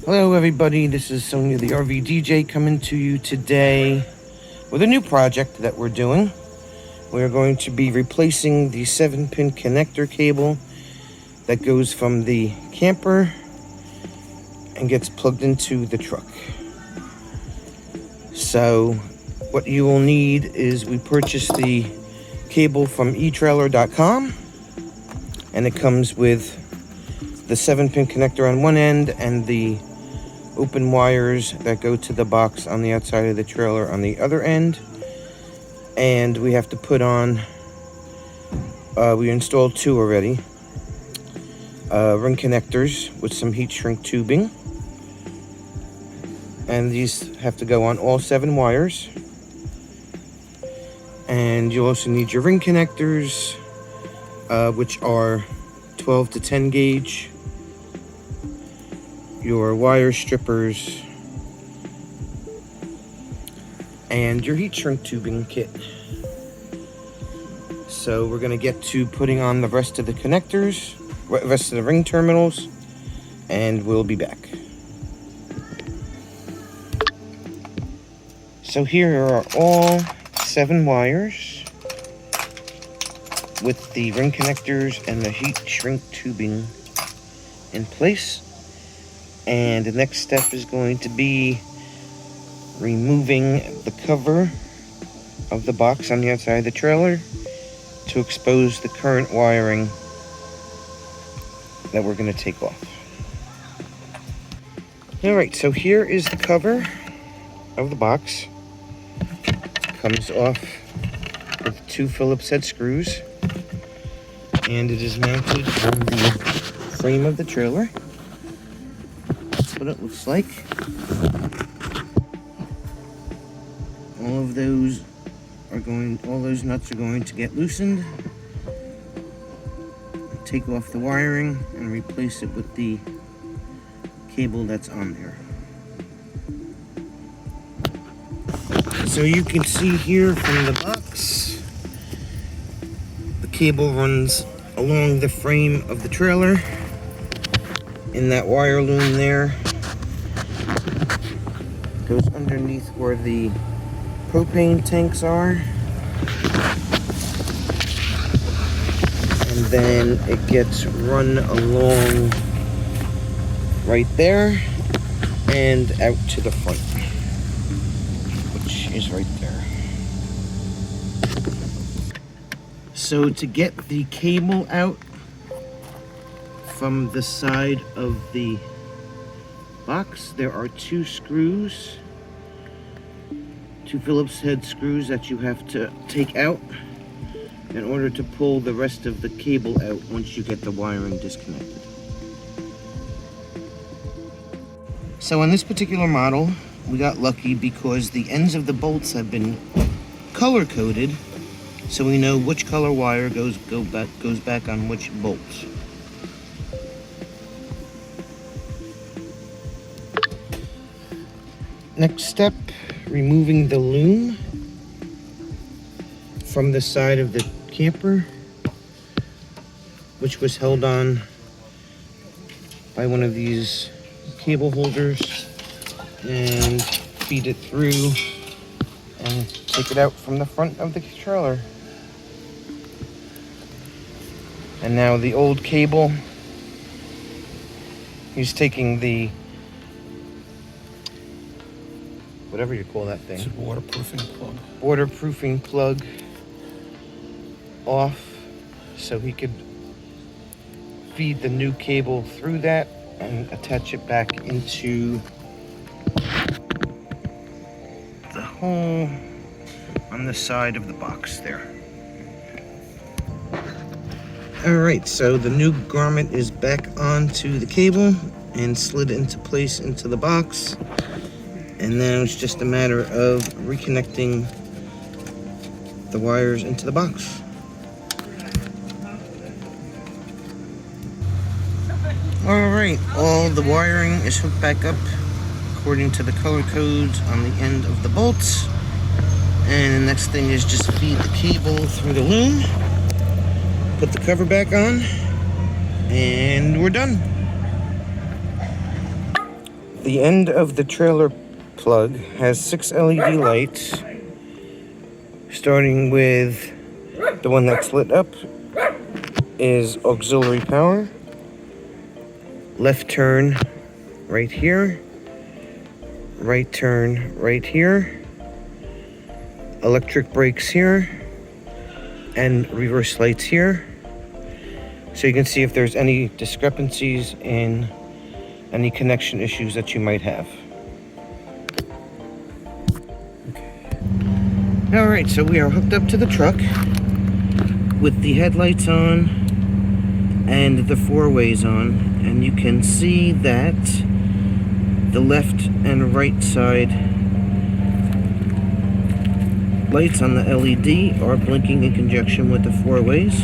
Hello everybody, this is Sonia the RV DJ coming to you today with a new project that we're doing. We're going to be replacing the 7-pin connector cable that goes from the camper and gets plugged into the truck. So what you will need is we purchased the cable from eTrailer.com, and it comes with the 7-pin connector on one end and the open wires that go to the box on the outside of the trailer on the other end. And we have to put on, we installed two already, ring connectors with some heat shrink tubing. And these have to go on all 7 wires. And you also need your ring connectors, which are 12 to 10 gauge. Your wire strippers, and your heat shrink tubing kit. So we're gonna get to putting on the rest of the connectors, rest of the ring terminals, and we'll be back. So here are all 7 wires with the ring connectors and the heat shrink tubing in place. And the next step is going to be removing the cover of the box on the outside of the trailer to expose the current wiring that we're going to take off. Alright, so here is the cover of the box. Comes off with 2 Phillips head screws, and it is mounted on the frame of the trailer. What it looks like. All those nuts are going to get loosened. Take off the wiring and replace it with the cable that's on there. So you can see here from the box, the cable runs along the frame of the trailer in that wire loom there. Goes underneath where the propane tanks are, and then it gets run along right there and out to the front, which is right there. So to get the cable out from the side of the box, there are 2 screws, 2 Phillips head screws that you have to take out in order to pull the rest of the cable out once you get the wiring disconnected. So in this particular model, we got lucky because the ends of the bolts have been color coded, so we know which color wire goes back on which bolts. Next step, removing the loom from the side of the camper, which was held on by one of these cable holders, and feed it through and take it out from the front of the trailer. And now the old cable, he's taking the, whatever you call that thing. It's a waterproofing plug. Waterproofing plug off, so he could feed the new cable through that and attach it back into the hole on the side of the box there. Alright, so the new garment is back onto the cable and slid into place into the box. And now it's just a matter of reconnecting the wires into the box. Alright, all the wiring is hooked back up according to the color codes on the end of the bolts. And the next thing is just feed the cable through the loom, put the cover back on, and we're done. The end of the trailer plug has 6 LED lights, starting with the one that's lit up is auxiliary power, left turn right here, right turn right here, electric brakes here, and reverse lights here. So you can see if there's any discrepancies in any connection issues that you might have. Alright, so we are hooked up to the truck with the headlights on and the four-ways on, and you can see that the left and right side lights on the LED are blinking in conjunction with the four-ways.